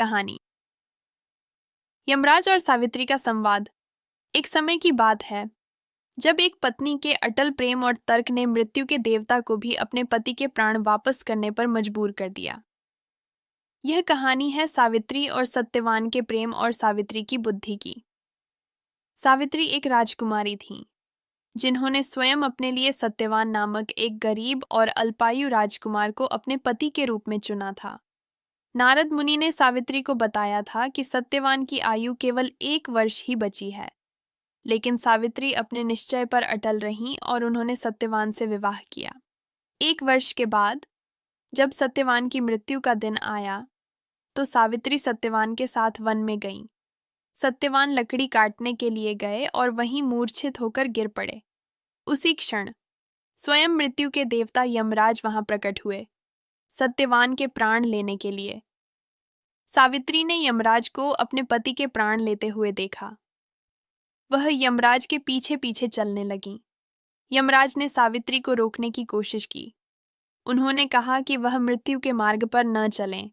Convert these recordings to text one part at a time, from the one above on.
कहानी। यमराज और सावित्री का संवाद। एक समय की बात है जब एक पत्नी के अटल प्रेम और तर्क ने मृत्यु के देवता को भी अपने पति के प्राण वापस करने पर मजबूर कर दिया। यह कहानी है सावित्री और सत्यवान के प्रेम और सावित्री की बुद्धि की। सावित्री एक राजकुमारी थीं, जिन्होंने स्वयं अपने लिए सत्यवान नामक एक गरीब और अल्पायु राजकुमार को अपने पति के रूप में चुना था। नारद मुनि ने सावित्री को बताया था कि सत्यवान की आयु केवल 1 वर्ष ही बची है, लेकिन सावित्री अपने निश्चय पर अटल रहीं और उन्होंने सत्यवान से विवाह किया। 1 वर्ष के बाद जब सत्यवान की मृत्यु का दिन आया तो सावित्री सत्यवान के साथ वन में गईं। सत्यवान लकड़ी काटने के लिए गए और वहीं मूर्छित होकर गिर पड़े। उसी क्षण स्वयं मृत्यु के देवता यमराज वहां प्रकट हुए, सत्यवान के प्राण लेने के लिए। सावित्री ने यमराज को अपने पति के प्राण लेते हुए देखा। वह यमराज के पीछे पीछे चलने लगीं। यमराज ने सावित्री को रोकने की कोशिश की। उन्होंने कहा कि वह मृत्यु के मार्ग पर न चलें,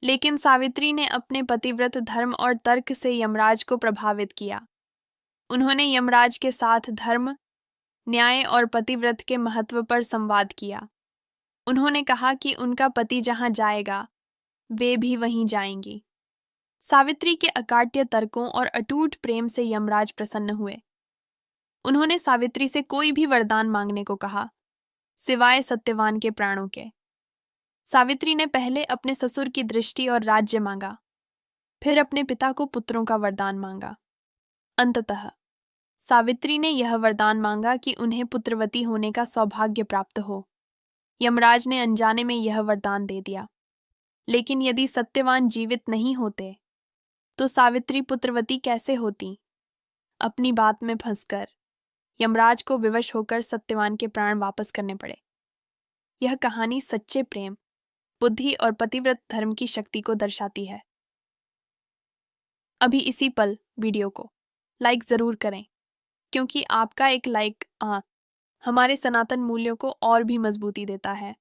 लेकिन सावित्री ने अपने पतिव्रत धर्म और तर्क से यमराज को प्रभावित किया। उन्होंने यमराज के साथ धर्म, न्याय और पतिव्रत के महत्व पर संवाद किया। उन्होंने कहा कि उनका पति जहां जाएगा वे भी वहीं जाएंगी। सावित्री के अकाट्य तर्कों और अटूट प्रेम से यमराज प्रसन्न हुए। उन्होंने सावित्री से कोई भी वरदान मांगने को कहा, सिवाय सत्यवान के प्राणों के। सावित्री ने पहले अपने ससुर की दृष्टि और राज्य मांगा, फिर अपने पिता को पुत्रों का वरदान मांगा। अंततः सावित्री ने यह वरदान मांगा कि उन्हें पुत्रवती होने का सौभाग्य प्राप्त हो। यमराज ने अनजाने में यह वरदान दे दिया, लेकिन यदि सत्यवान जीवित नहीं होते तो सावित्री पुत्रवती कैसे होती? अपनी बात में फंसकर यमराज को विवश होकर सत्यवान के प्राण वापस करने पड़े। यह कहानी सच्चे प्रेम, बुद्धि और पतिव्रत धर्म की शक्ति को दर्शाती है। अभी इसी पल वीडियो को लाइक ज़रूर करें, क्योंकि आपका एक लाइक हमारे सनातन मूल्यों को और भी मजबूती देता है।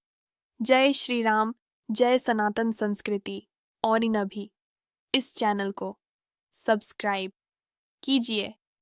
जय श्री राम, जय सनातन संस्कृति। और इन अभी इस चैनल को सब्सक्राइब कीजिए